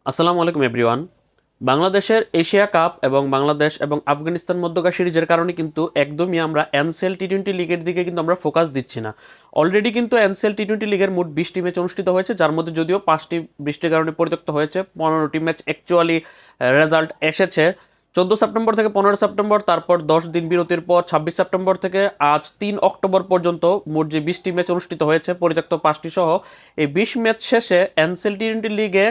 আসসালামু আলাইকুম এভরিওয়ান। বাংলাদেশের এশিয়া কাপ এবং বাংলাদেশ এবং আফগানিস্তান মধ্যকার সিরিজের কারণে কিন্তু একদমই আমরা এনসিএল টি-20 লিগের দিকে কিন্তু আমরা ফোকাস দিচ্ছি না। অলরেডি কিন্তু এনসিএল টি-20 লিগের মোট 20টি ম্যাচ অনুষ্ঠিত হয়েছে, যার মধ্যে যদিও 5টি বৃষ্টির কারণে পরিত্যক্ত হয়েছে। 15টি ম্যাচ অ্যাকচুয়ালি রেজাল্ট এসেছে 14 সেপ্টেম্বর থেকে 15 সেপ্টেম্বর, তারপর 10 দিন বিরতির পর 26 সেপ্টেম্বর থেকে আজ 3 অক্টোবর পর্যন্ত মোট যে 20টি ম্যাচ অনুষ্ঠিত হয়েছে, পরিত্যক্ত 5টি সহ, এই 20 ম্যাচ শেষে এনসিএল টি-20 লিগে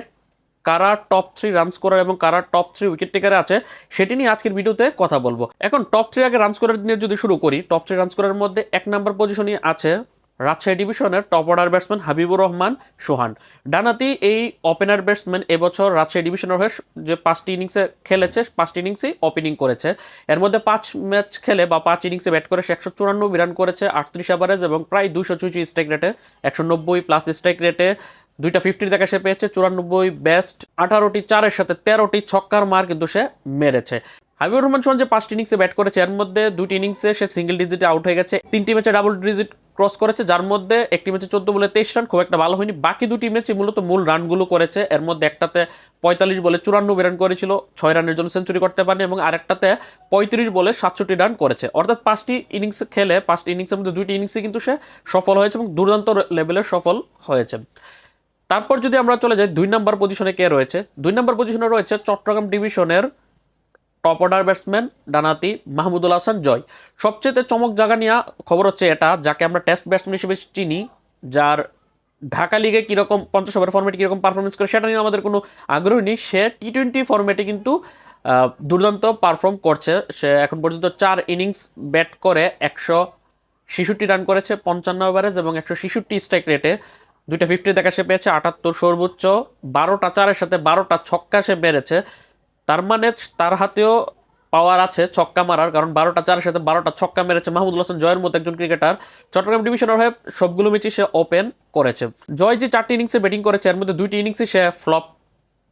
কারা টপ 3 রান স্কোরার এবং কারা টপ 3 উইকেট টেকারে আছে সেটি নিয়ে আজকের ভিডিওতে কথা বলবো। এখন টপ 3 আগে রান স্কোরার নিয়ে যদি শুরু করি, টপ 3 রান স্কোরারের মধ্যে 1 নম্বর পজিশনে আছে রাজশাহী ডিভিশনের top order batsman Habibur Rahman Sohan. ডানাতি এই ওপেনার ব্যাটসম্যান এবছর রাজশাহী ডিভিশনের হয়ে যে 5টি ইনিংসে খেলেছে, 5টি ইনিংসেই ওপেনিং করেছে। এর মধ্যে 5 ম্যাচ খেলে বা 5 ইনিংসে ব্যাট করে সে 194 রান করেছে, 38 অ্যাভারেজ এবং প্রায় 200 স্ট্রাইক রেটে, 190 প্লাস স্ট্রাইক রেটে। দুইটা 50 দেখা সে পেয়েছে, 94 বেস্ট, 18টি চারের সাথে 13টি ছক্কার মার কিন্তু সে মেরেছে। হাবিবুর রহমান সোহান যে 5টি ইনিংসে ব্যাট করেছে, এর মধ্যে 2টি ইনিংসে সে সিঙ্গেল ডিজিটে আউট হয়ে গেছে, 3টি ম্যাচে ডাবল ডিজিট ক্রস করেছে, যার মধ্যে একটি ম্যাচে 14 বলে 23 রান, খুব একটা ভালো হয়নি। বাকি 2টি ম্যাচে মূলত মূল রানগুলো করেছে। এর মধ্যে একটাতে 45 বলে 94 রান করেছিল, 6 রানের জন্য সেঞ্চুরি করতে পারেনি, এবং আরেকটাতে 35 বলে 67 রান করেছে। অর্থাৎ 5টি ইনিংস খেলে 5টি ইনিংসের মধ্যে 2টি ইনিংসে কিন্তু সে সফল হয়েছে এবং দুর্দান্ত লেভেলের সফল হয়েছে। তারপর যদি আমরা চলে যাই 2 নম্বর পজিশনে কে রয়েছে, 2 নম্বর পজিশনে রয়েছে চট্টগ্রাম ডিভিশনের টপ অর্ডার ব্যাটসম্যান ডানাতি মাহমুদুল হাসান জয়। সবচেয়ে চমক জায়গা নিয়ে খবর হচ্ছে এটা, যাকে আমরা টেস্ট ব্যাটসম্যান হিসেবে চিনি, যার ঢাকা লিগে কীরকম 50 ওভার ফর্মেটে কীরকম পারফরমেন্স করে সেটা নিয়ে আমাদের কোনো আগ্রহ নেই। সে টি-20 ফর্মেটে কিন্তু দুর্দান্ত পারফর্ম করছে। সে এখন পর্যন্ত 4 ইনিংস ব্যাট করে 166 রান করেছে, 55 ওভারেজ এবং 166 স্ট্রাইক রেটে। দুইটা 50 দেখা সে পেয়েছে, 78 সর্বোচ্চ, 12টা চারের সাথে 12টা ছক্কা সে মেরেছে। তার মানে তার হাতেও পাওয়ার আছে ছক্কা মারার, কারণ 12টা চারের সাথে 12টা ছক্কা মেরেছে মাহমুদুল হাসান জয়ের মতো একজন ক্রিকেটার। চট্টগ্রাম ডিভিশনের হয়ে সবগুলো ম্যাচই সে ওপেন করেছে। জয় যে 4টি ইনিংসে ব্যাটিং করেছে, এর মধ্যে 2টি ইনিংসই সে ফ্লপ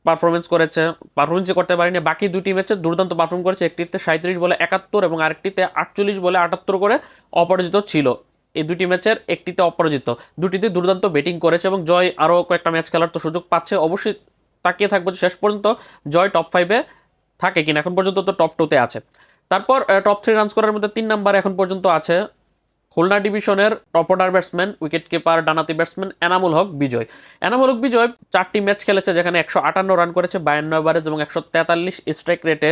পারফরমেন্সই করতে পারেনি। বাকি 2টি ম্যাচে দুর্দান্ত পারফর্ম করেছে। একটিতে 37 বলে 71 এবং আরেকটিতে 48 বলে 78 করে অপরাজিত ছিল। এই 2টি ম্যাচের একটিতে অপরাজিত, 2টিতে দুর্দান্ত ব্যাটিং করেছে এবং জয় আরও কয়েকটা ম্যাচ খেলার তো সুযোগ পাচ্ছে। অবশ্যই তাকিয়ে থাকবো যে শেষ পর্যন্ত জয় টপ 5-এ থাকে কিনা। এখন পর্যন্ত তো টপ 2-তে আছে। তারপর টপ 3 রান স্কোরের মধ্যে 3 নম্বরে এখন পর্যন্ত আছে খুলনা ডিভিশনের top order batsman wicket keeper ডানাতি ব্যাটসম্যান এনামুল হক বিজয়। এনামুল হক বিজয় 4টি ম্যাচ খেলেছে, যেখানে 158 রান করেছে, 52 ওভারেজ এবং 143 স্ট্রাইক রেটে।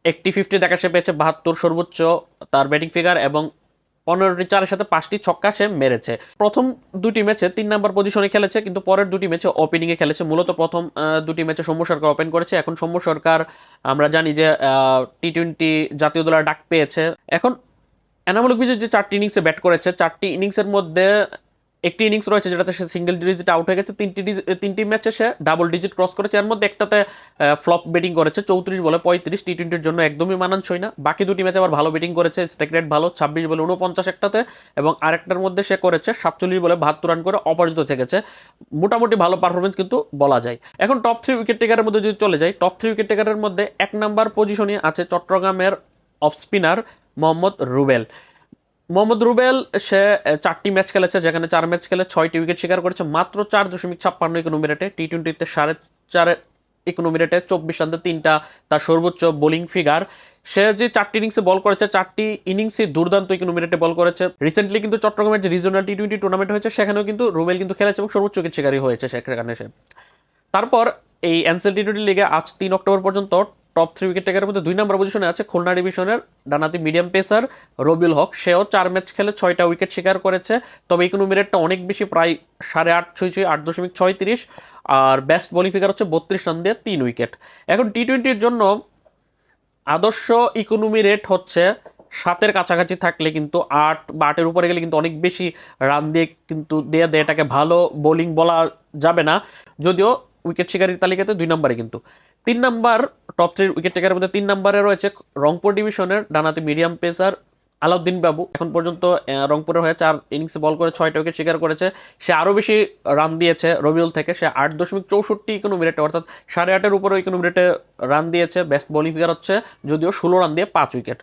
একটি 50 দেখা সে পেয়েছে, 72 সর্বোচ্চ তার ব্যাটিং ফিগার, এবং 15টি চারের সাথে 5টি ছক্কা সে মেরেছে। প্রথম 2টি ম্যাচে 3 নম্বর পজিশনে খেলেছে, কিন্তু পরের 2টি ম্যাচে ওপেনিংয়ে খেলেছে। মূলত প্রথম 2টি ম্যাচে সৌম্য সরকার ওপেন করেছে। এখন সৌম্য সরকার আমরা জানি যে টি-20 জাতীয় দলের ডাক পেয়েছে। এখন এনামুল হক বিজয় যে 4টি ইনিংসে ব্যাট করেছে, 4টি ইনিংসের মধ্যে একটি ইনিংস রয়েছে যেটাতে সে সিঙ্গেল ডিজিট আউট হয়ে গেছে, 3টি ম্যাচে সে ডাবল ডিজিট ক্রস করেছে। এর মধ্যে একটাতে ফ্লপ ব্যাটিং করেছে, 34 বলে 35, টি-20-র জন্য একদমই মানানসই না। বাকি 2টি ম্যাচে আবার ভালো ব্যাটিং করেছে, স্ট্রাইক রেট ভালো, 26 বলে 49 একটাতে, এবং আরেকটার মধ্যে সে করেছে 47 বলে 72 রান করে অপরাজিত থেকেছে। মোটামুটি ভালো পারফরমেন্স কিন্তু বলা যায়। এখন টপ 3 উইকেট টেকারের মধ্যে যদি চলে যাই, টপ 3 উইকেট টেকারের মধ্যে 1 নম্বর পজিশনে আছে চট্টগ্রামের অফ স্পিনার মোহাম্মদ রুবেল। মোহাম্মদ রুবেল সে 4টি ম্যাচ খেলেছে, যেখানে 4 ম্যাচ খেলে 6টি উইকেট শিকার করেছে, মাত্র 4.56 ইকোনমি রেটে। টি-20-তে 4.5 ইকোনমি রেটে, 24 রানে 3টা তার সর্বোচ্চ বোলিং ফিগার। সে যে 4টি ইনিংসে বল করেছে, 4টি ইনিংসই দুর্দান্ত ইকোনমি রেটে বল করেছে। রিসেন্টলি কিন্তু চট্টগ্রামের যে রিজনাল টি-20 টুর্নামেন্ট হয়েছে, সেখানেও কিন্তু রুবেল কিন্তু খেলেছে এবং সর্বোচ্চ উইকেট শিকারী হয়েছে সেখানে সে। তারপর এই এনসিএল টি-20 লিগে আজ 3 অক্টোবর পর্যন্ত টপ 3 উইকেট টেকারের মধ্যে 2 নম্বর পজিশনে আছে খুলনা ডিভিশনের ডানাতি মিডিয়াম পেসার রবিউল হক। সেও 4 ম্যাচ খেলে 6টা উইকেট শিকার করেছে, তবে ইকোনমি রেটটা অনেক বেশি, প্রায় 8.5 8.36, আর বেস্ট বোলিং ফিগার হচ্ছে 32 রান দিয়ে 3 উইকেট। এখন টি-20-র জন্য আদর্শ ইকোনমি রেট হচ্ছে 7-এর কাছাকাছি থাকলে, কিন্তু 8 বা 8-এর উপরে গেলে কিন্তু অনেক বেশি রান দিয়ে কিন্তু দিয়ে এটাকে ভালো বোলিং বলা যাবে না, যদিও উইকেট শিকারীর তালিকাতে 2 নম্বরে। কিন্তু 3 নম্বর টপ 3 উইকেট টেকারের মধ্যে 3 নম্বরে রয়েছে রংপুর ডিভিশনের ডানাতি মিডিয়াম পেসার আলাউদ্দিন বাবু। এখন পর্যন্ত রংপুরের হয়ে 4 ইনিংসে বল করে 6টা উইকেট শিকার করেছে। সে আরও বেশি রান দিয়েছে রবিউল থেকে, সে 8.64 ইকোনমি রেটে, অর্থাৎ 8.5-এর উপরে ইকোনমি রেটে রান দিয়েছে। বেস্ট বোলিং ফিগার হচ্ছে যদিও 16 রান দিয়ে 5 উইকেট।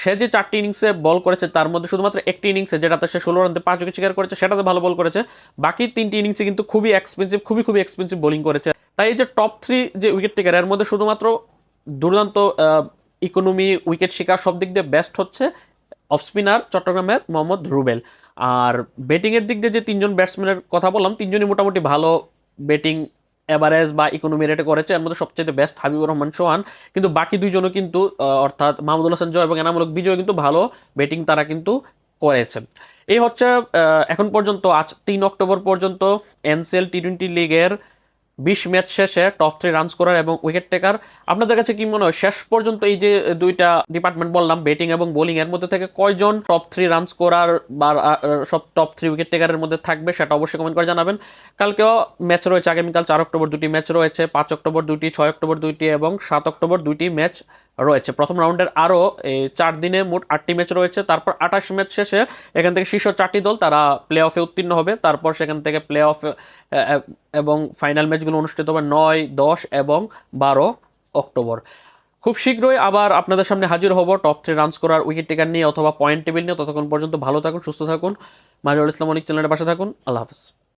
সে যে 4টি ইনিংসে বল করেছে, তার মধ্যে শুধুমাত্র একটি ইনিংসে, যেটাতে সে 16 রান দিয়ে 5 উইকেট শিকার করেছে, সেটাতে ভালো বল করেছে। বাকি 3টি ইনিংসে কিন্তু খুবই এক্সপেন্সিভ বোলিং করেছে। তাই এই যে টপ 3 যে উইকেট টেকার এর মধ্যে শুধুমাত্র দুর্দান্ত ইকোনমি উইকেট শিকার সব দিক দিয়ে বেস্ট হচ্ছে অফ স্পিনার চট্টগ্রামের মোহাম্মদ রুবেল। আর ব্যাটিংয়ের দিক দিয়ে যে 3জন ব্যাটসম্যানের কথা বললাম, 3জনই মোটামুটি ভালো ব্যাটিং এভারেজ বা ইকোনমি রেটে করেছে। এর মধ্যে সবচেয়ে বেস্ট হাবিবুর রহমান সোহান, কিন্তু বাকি 2জনও কিন্তু অর্থাৎ মাহমুদুল হাসান জয় এবং এনামুল হক বিজয় কিন্তু ভালো ব্যাটিং তারা কিন্তু করেছে। এই হচ্ছে এখন পর্যন্ত আজ 3 অক্টোবর পর্যন্ত এনসিএল টি-20 লিগের 20 ম্যাচ শেষে টপ 3 রান স্কোরার এবং উইকেট টেকার। আপনাদের কাছে কি মনে হয় শেষ পর্যন্ত এই যে দুইটা ডিপার্টমেন্ট বললাম ব্যাটিং এবং বোলিং, এর মধ্যে থেকে কয়জন টপ 3 রান স্কোরার বা সব টপ 3 উইকেট টেকারের মধ্যে থাকবে সেটা অবশ্যই কমেন্ট করে জানাবেন। কালকেও ম্যাচ রয়েছে, আগামীকাল 4 অক্টোবর 2টি ম্যাচ রয়েছে, 5 অক্টোবর 2টি, 6 অক্টোবর 2টি এবং 7 অক্টোবর 2টি ম্যাচ রয়েছে। প্রথম রাউন্ডের আরও 4 দিনে মোট 8টি ম্যাচ রয়েছে। তারপর 28 ম্যাচ শেষে এখান থেকে শীর্ষ 4টি দল তারা প্লে অফে উত্তীর্ণ হবে। তারপর সেখান থেকে প্লে অফ এবং ফাইনাল ম্যাচগুলো অনুষ্ঠিত হবে 9, 10 এবং 12 অক্টোবর। খুব শীঘ্রই আবার আপনাদের সামনে হাজির হব top 3 run scorer, wicket taker নিয়ে অথবা পয়েন্ট টেবিল নিয়ে। ততক্ষণ পর্যন্ত ভালো থাকুন, সুস্থ থাকুন, মাজহারুল ইসলাম অনিক চ্যানেলের পাশে থাকুন। আল্লাহ হাফেজ।